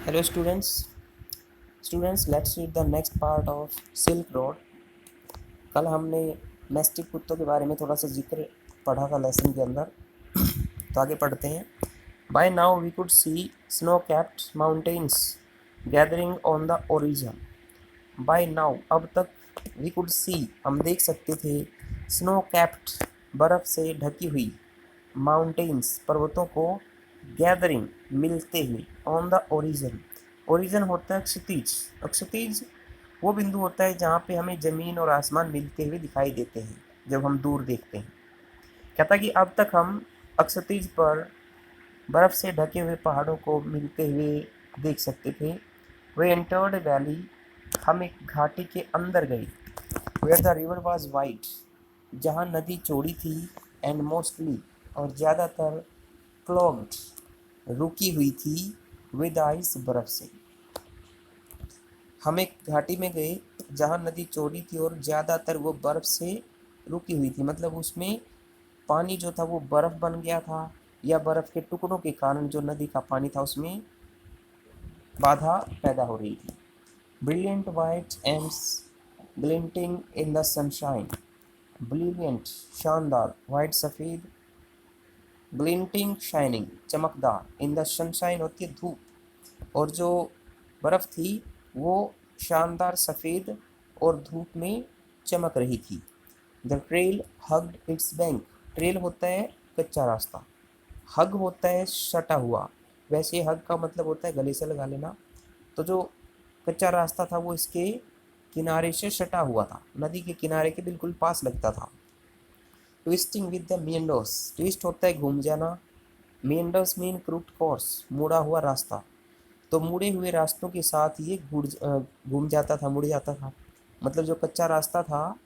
Hello students, let's read the next part of Silk Road. कल हमने mastic कुत्तों के बारे में थोड़ा सा जिक्र पढ़ा था लेसन के अंदर, तो आगे पढ़ते हैं. By now we could see snow-capped mountains gathering on the horizon. By now अब तक we could see हम देख सकते थे snow-capped बर्फ से ढकी हुई माउंटेन्स पर्वतों को गैदरिंग मिलते हुए ऑन द ओरिजन. ओरिजन होता है क्षितिज. क्षितिज वो बिंदु होता है जहाँ पे हमें ज़मीन और आसमान मिलते हुए दिखाई देते हैं जब हम दूर देखते हैं. कहता कि अब तक हम क्षितिज पर बर्फ़ से ढके हुए पहाड़ों को मिलते हुए देख सकते थे. वे एंटर्ड वैली, हम एक घाटी के अंदर गए. Where the river was wide, जहाँ नदी चौड़ी थी. एंड मोस्टली, और ज़्यादातर क्लॉग्ड, रुकी हुई थी. विद आइस, बर्फ़ से. हम एक घाटी में गए जहाँ नदी चौड़ी थी और ज़्यादातर वो बर्फ़ से रुकी हुई थी. मतलब उसमें पानी जो था वो बर्फ़ बन गया था या बर्फ़ के टुकड़ों के कारण जो नदी का पानी था उसमें बाधा पैदा हो रही थी. Brilliant white arms glinting in the sunshine. Brilliant, शानदार. वाइट, सफ़ेद. ग्लिंटिंग, शाइनिंग, चमकदार. इन द सनशाइन होती है धूप, और जो बर्फ़ थी वो शानदार सफ़ेद और धूप में चमक रही थी. The trail hugged it's bank. Trail होता है कच्चा रास्ता, हग होता है सटा हुआ. वैसे हग का मतलब होता है गले से लगा लेना. तो जो कच्चा रास्ता था वो इसके किनारे से सटा हुआ था, नदी के किनारे के बिल्कुल पास लगता था. Twisting with the meanders. Twist होता है घूम जाना. meanders मीन क्रूक्ड कोर्स, मुड़ा हुआ रास्ता. तो मुड़े हुए रास्तों के साथ ये घूम जाता था, मुड़ जाता था. मतलब जो कच्चा रास्ता था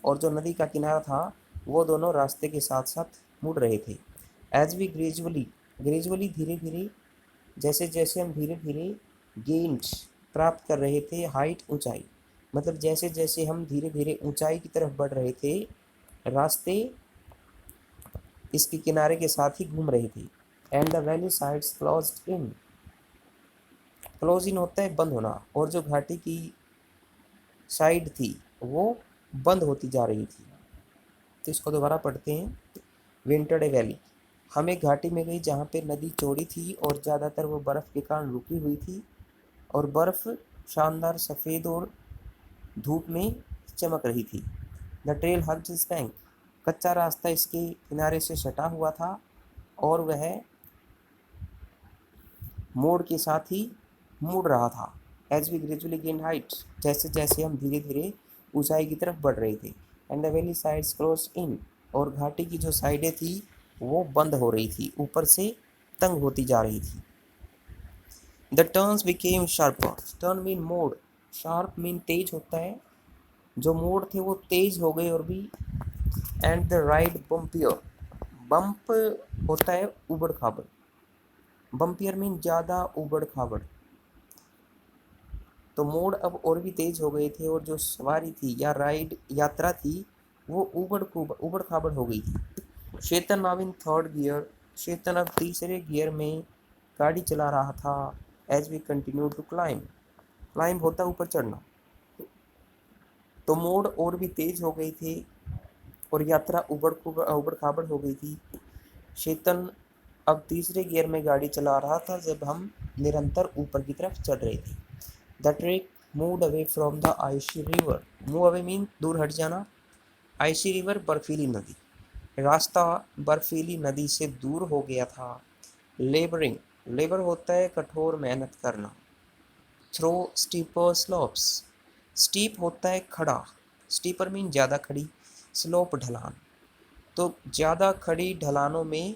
और जो नदी का किनारा था वो दोनों रास्ते के साथ साथ मुड़ रहे थे. एज वी ग्रेजुअली, ग्रेजुअली धीरे धीरे, जैसे जैसे हम धीरे धीरे गेन्ड, प्राप्त कर रहे थे. हाइट, ऊंचाई. मतलब जैसे जैसे हम धीरे धीरे ऊंचाई की तरफ बढ़ रहे थे, रास्ते इसके किनारे के साथ ही घूम रहे थे. And the valley sides closed in. Close in होता है बंद होना, और जो घाटी की साइड थी वो बंद होती जा रही थी. तो इसको दोबारा पढ़ते हैं. विंटर्ड वैली, हम एक घाटी में गई जहाँ पे नदी चौड़ी थी और ज़्यादातर वो बर्फ़ के कारण रुकी हुई थी, और बर्फ़ शानदार सफ़ेद और धूप में चमक रही थी. The trail hugged it's bank. कच्चा रास्ता इसके किनारे से सटा हुआ था और वह मोड़ के साथ ही मुड़ रहा था. As we gradually gain height, जैसे जैसे हम धीरे धीरे ऊंचाई की तरफ बढ़ रहे थे. And the valley sides close in, और घाटी की जो साइडें थी वो बंद हो रही थी, ऊपर से तंग होती जा रही थी. The turns became sharper. Turn mean मोड़, शार्प मीन तेज होता है. जो मोड़ थे वो तेज हो गए और भी. And the ride bumpier. Bump होता है उबड़ खाबड़. बम्पियर मीन ज़्यादा उबड़ खाबड़. तो मोड़ अब और भी तेज हो गए थे और जो सवारी थी या राइड यात्रा थी वो उबड़ खाबड़ हो गई थी. Chetan now in third gear. Chetan अब तीसरे गियर में गाड़ी चला रहा था. As we continue to climb. Climb होता है ऊपर चढ़ना. तो मोड़ और भी तेज हो गए थे और यात्रा उबड़ खाबड़ हो गई थी. चेतन अब तीसरे गियर में गाड़ी चला रहा था जब हम निरंतर ऊपर की तरफ चढ़ रहे थे. The truck moved away from the icy river. Move away mean दूर हट जाना. आइसी रिवर, बर्फीली नदी. रास्ता बर्फीली नदी से दूर हो गया था. लेबरिंग, लेबर होता है कठोर मेहनत करना. Throw steeper slopes. स्टीप होता है खड़ा. स्टीपर मीन ज़्यादा खड़ी. स्लोप, ढलान. तो ज़्यादा खड़ी ढलानों में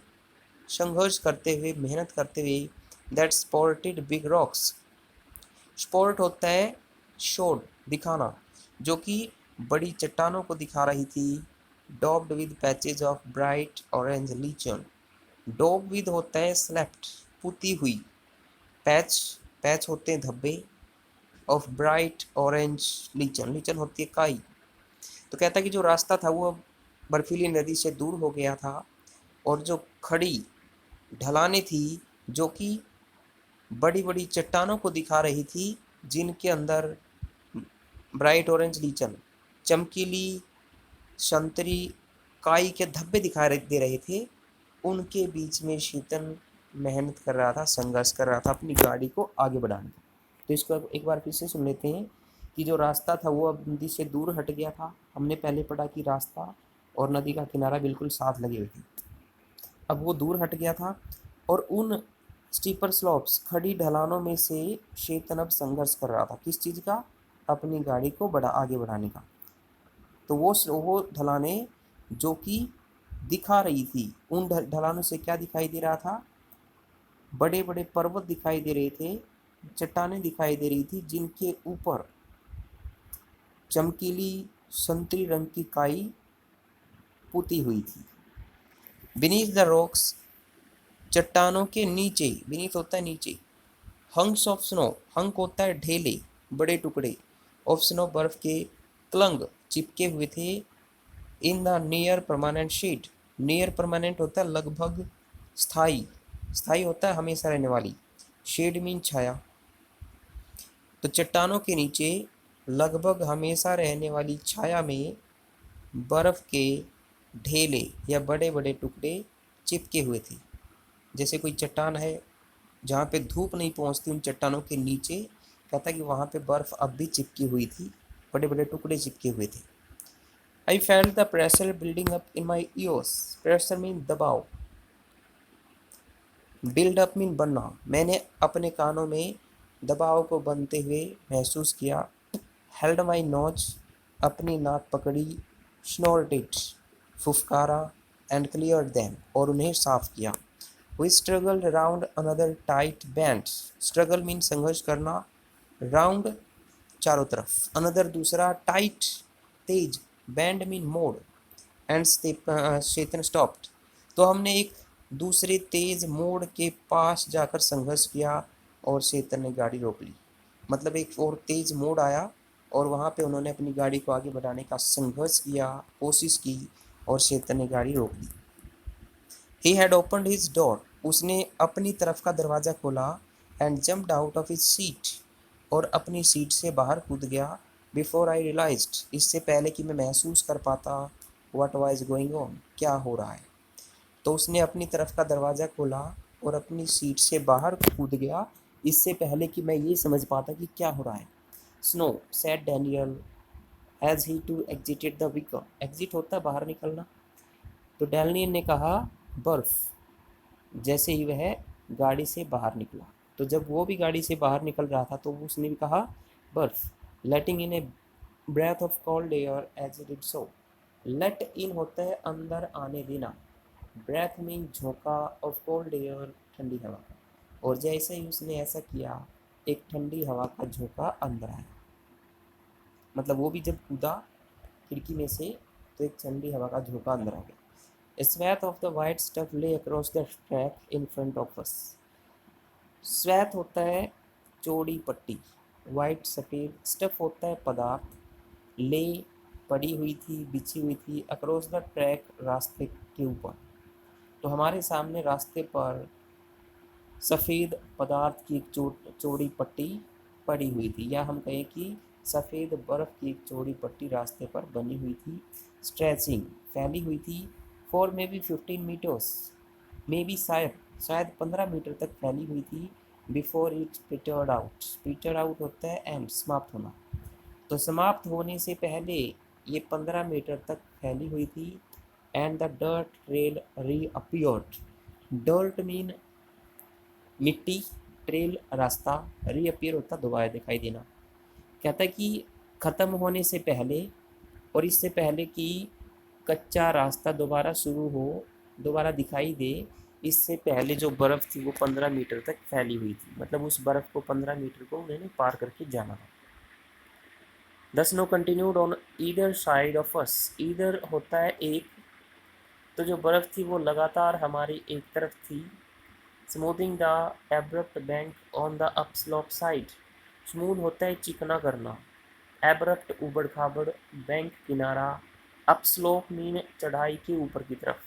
संघर्ष करते हुए, मेहनत करते हुए. That supported big rocks. Sport होता है शोड, दिखाना, जो कि बड़ी चट्टानों को दिखा रही थी. Daubed with patches of bright orange lichen. Daub with होता है स्लेप्ट, पुती हुई. पैच, पैच होते हैं धब्बे. ऑफ ब्राइट ऑरेंज लीचन, लीचन होती है काई. तो कहता है कि जो रास्ता था वो अब बर्फीली नदी से दूर हो गया था और जो खड़ी ढलानें थी जो कि बड़ी बड़ी चट्टानों को दिखा रही थी जिनके अंदर ब्राइट ऑरेंज लीचन, चमकीली संतरी काई के धब्बे दिखाई दे रहे थे। उनके बीच में शीतल मेहनत कर रहा था, संघर्ष कर रहा था अपनी गाड़ी को आगे बढ़ाने का। तो इसको एक बार फिर से सुन लेते हैं कि जो रास्ता था वो अब नदी से दूर हट गया था। हमने पहले पढ़ा कि रास्ता और नदी का किनारा बिल्कुल साथ लगे हुए थे, अब वो दूर हट गया था और उन स्टीपर स्लॉप्स, खड़ी ढलानों में से चेतन अब संघर्ष कर रहा था। किस चीज़ का? अपनी गाड़ी को आगे बढ़ाने का। तो वो ढलाने जो कि दिखा रही थी, उन ढलानों से क्या दिखाई दे रहा था? बड़े बड़े पर्वत दिखाई दे रहे थे, चट्टानें दिखाई दे रही थी जिनके ऊपर चमकीली संतरी रंग की काई पुती हुई थी। बीनीथ द रॉक्स, चट्टानों के नीचे, बीनीथ होता है नीचे, हंक्स ऑफ स्नो, हंक होता है ढेले, बड़े टुकड़े, ऑफ स्नो बर्फ के, क्लंग चिपके हुए थे, in the near permanent sheet, near permanent होता है लगभग स्थाई, स्थाई होता है हमेशा रहने वाली, शेड मीन छाया। तो चट्टानों के नीचे लगभग हमेशा रहने वाली छाया में बर्फ के ढेले या बड़े बड़े टुकड़े चिपके हुए थे। जैसे कोई चट्टान है जहाँ पे धूप नहीं पहुँचती, उन चट्टानों के नीचे कहता कि वहाँ पे बर्फ अब भी चिपकी हुई थी, बड़े बड़े टुकड़े चिपके हुए थे। I felt the pressure building up in my years, pressure mean दबाव, बिल्ड अप मीन बनना, मैंने अपने कानों में दबाव को बनते हुए महसूस किया। हेल्ड माई नोज, अपनी नाक पकड़ी, स्नोर्टेड, फुफकारा, एंड क्लियर देम, और उन्हें साफ किया। We struggled round another tight bend, struggle mean संघर्ष करना, राउंड चारों तरफ, अनदर दूसरा, टाइट तेज, बैंड मीन मोड़, एंड चेतन स्टॉप्ड, तो हमने एक दूसरे तेज मोड़ के पास जाकर संघर्ष किया और चेतन ने गाड़ी रोक ली। मतलब एक और तेज मोड़ आया और वहाँ पे उन्होंने अपनी गाड़ी को आगे बढ़ाने का संघर्ष किया, कोशिश की, और चेतन ने गाड़ी रोक ली। He had opened his door, उसने अपनी तरफ का दरवाज़ा खोला, and jumped out of his seat, और अपनी सीट से बाहर कूद गया। बिफोर आई रियलाइज्ड, इससे पहले कि मैं महसूस कर पाता, व्हाट वाज गोइंग ऑन, क्या हो रहा है। तो उसने अपनी तरफ का दरवाज़ा खोला और अपनी सीट से बाहर कूद गया, इससे पहले कि मैं ये समझ पाता कि क्या हो रहा है। Snow said Daniel has he to exited the vehicle, exit होता है बाहर निकलना। तो डैनियल ने कहा बर्फ, जैसे ही वह गाड़ी से बाहर निकला। तो जब वो भी गाड़ी से बाहर निकल रहा था तो उसने भी कहा बर्फ, letting in a breath of cold air as it did so, let in होता है अंदर आने देना, ब्रेथ मीन झोंका, ऑफ कोल्ड एयर ठंडी हवा का, और जैसे ही उसने ऐसा किया एक ठंडी हवा का झोंका अंदर आया। मतलब वो भी जब कूदा खिड़की में से तो एक ठंडी हवा का झोंका अंदर आ गया। A swath of the white stuff lay across the track in front of us. स्वैथ होता है चौड़ी पट्टी, वाइट सफ़ेद, स्टफ होता है पदार्थ, ले पड़ी हुई थी, बिछी हुई थी, अक्रॉस द ट्रैक रास्ते के ऊपर। तो हमारे सामने रास्ते पर सफ़ेद पदार्थ की एक चौड़ी पट्टी पड़ी हुई थी, या हम कहें कि सफ़ेद बर्फ़ की एक चौड़ी पट्टी रास्ते पर बनी हुई थी, स्ट्रेचिंग फैली हुई थी, for may be 15 metres, may be शायद 15 मीटर तक फैली हुई थी। Before it petered out, petered out होता है एंड, समाप्त होना। तो समाप्त होने से पहले ये 15 मीटर तक फैली हुई थी। And the dirt trail reappeared, dirt mean मिट्टी, ट्रेल रास्ता, रीअपियर होता दोबारा दिखाई देना। कहता है कि ख़त्म होने से पहले और इससे पहले कि कच्चा रास्ता दोबारा शुरू हो, दोबारा दिखाई दे, इससे पहले जो बर्फ़ थी वो 15 मीटर तक फैली हुई थी। मतलब उस बर्फ़ को 15 मीटर को उन्होंने पार करके जाना था। The snow continued on either side of us, either होता है एक, तो जो बर्फ़ थी वो लगातार हमारी एक तरफ थी। Smoothing the abrupt bank on the upslope side, smooth होता है चिकना करना, एब्रप्ट उबड़ खाबड़, बैंक किनारा, अपस्लोप मीन चढ़ाई के ऊपर की तरफ।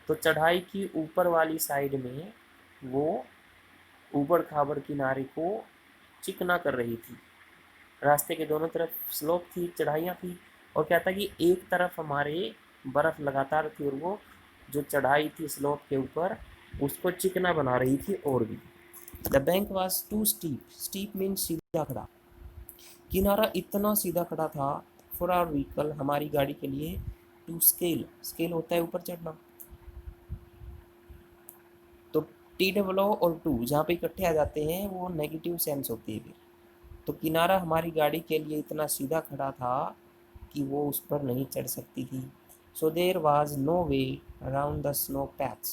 तो चढ़ाई की ऊपर वाली साइड में वो ऊबड़ खाबड़ किनारे को चिकना कर रही थी। रास्ते के दोनों तरफ स्लोप थी, चढ़ाइयाँ थी, और क्या था कि एक तरफ हमारे बर्फ़ लगातार थी और वो जो चढ़ाई थी स्लोप के ऊपर उसको चिकना बना रही थी और भी। The bank was too steep, steep mean सीधा खड़ा, किनारा इतना सीधा खड़ा था फॉर आवर व्हीकल, हमारी गाड़ी के लिए, टू स्केल, स्केल होता है ऊपर चढ़ना, तो टी डबल ओ और टू जहाँ पे इकट्ठे आ जाते हैं वो नेगेटिव सेंस होती है फिर। तो किनारा हमारी गाड़ी के लिए इतना सीधा खड़ा था कि वो उस पर नहीं चढ़ सकती थी। So there was no way around the snow patch,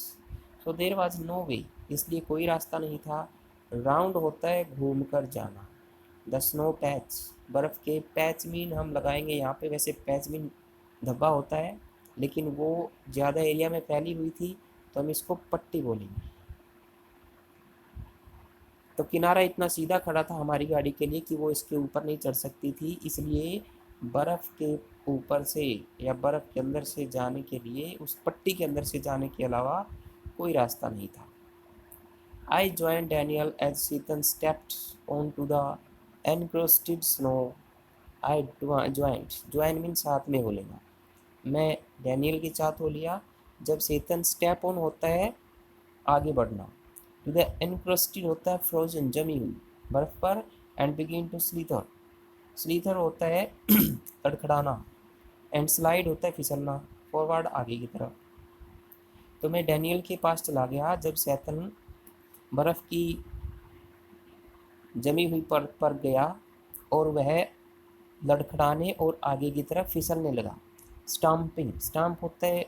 so there was no way, इसलिए कोई रास्ता नहीं था, राउंड होता है घूम कर जाना, द स्नो पैच, बर्फ़ के पैच मीन हम लगाएंगे यहाँ पे, वैसे पैच मीन धब्बा होता है, लेकिन वो ज़्यादा एरिया में फैली हुई थी तो हम इसको पट्टी बोलेंगे। तो किनारा इतना सीधा खड़ा था हमारी गाड़ी के लिए कि वो इसके ऊपर नहीं चढ़ सकती थी, इसलिए बर्फ़ के ऊपर से या बर्फ़ के अंदर से जाने के लिए, उस पट्टी के अंदर से जाने के अलावा कोई रास्ता नहीं था। I join Daniel as Tsetan stepped onto the encrusted snow, I joined, join mean साथ में हो लेना, मैं डैनियल के साथ हो लिया जब सेतन स्टेप ऑन होता है आगे बढ़ना, टू द एनक्रस्टेड होता है फ्रोजन जमी हुई बर्फ पर, and begin to slither, slither होता है कड़खड़ाना, एंड स्लाइड होता है फिसलना, फॉरवर्ड आगे की तरफ। तो मैं डैनियल के पास चला गया जब सैतन बर्फ़ की जमी हुई पर गया और वह लड़खड़ाने और आगे की तरफ फिसलने लगा। स्टाम्पिंग, स्टाम्प होता है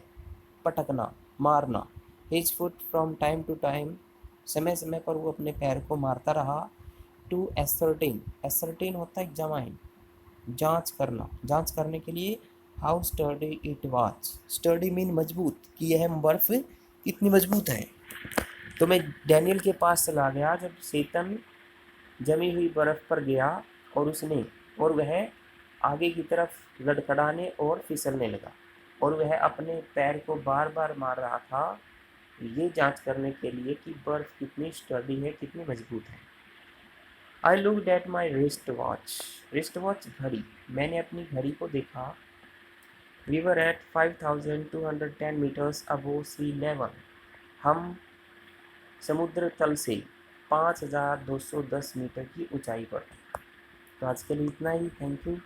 पटकना, मारना, his foot from time to time, समय समय पर वो अपने पैर को मारता रहा। टू एसर्टेन, एसर्टेन होता है एग्जामाइन, जांच करना, जांच करने के लिए, how sturdy it was, sturdy mean मजबूत, कि यह बर्फ कितनी मजबूत है। तो मैं डैनियल के पास चला गया जब सेतन जमी हुई बर्फ पर गया और वह आगे की तरफ लड़खड़ाने और फिसलने लगा, और वह अपने पैर को बार बार मार रहा था, ये जांच करने के लिए कि बर्फ कितनी स्टर्डी है, कितनी मजबूत है। I looked at my wrist watch घड़ी, मैंने अपनी घड़ी को देखा। We were at 5210 metres above sea level, हम समुद्र तल से 5210 मीटर की ऊंचाई पर। तो आज के लिए इतना ही, थैंक यू।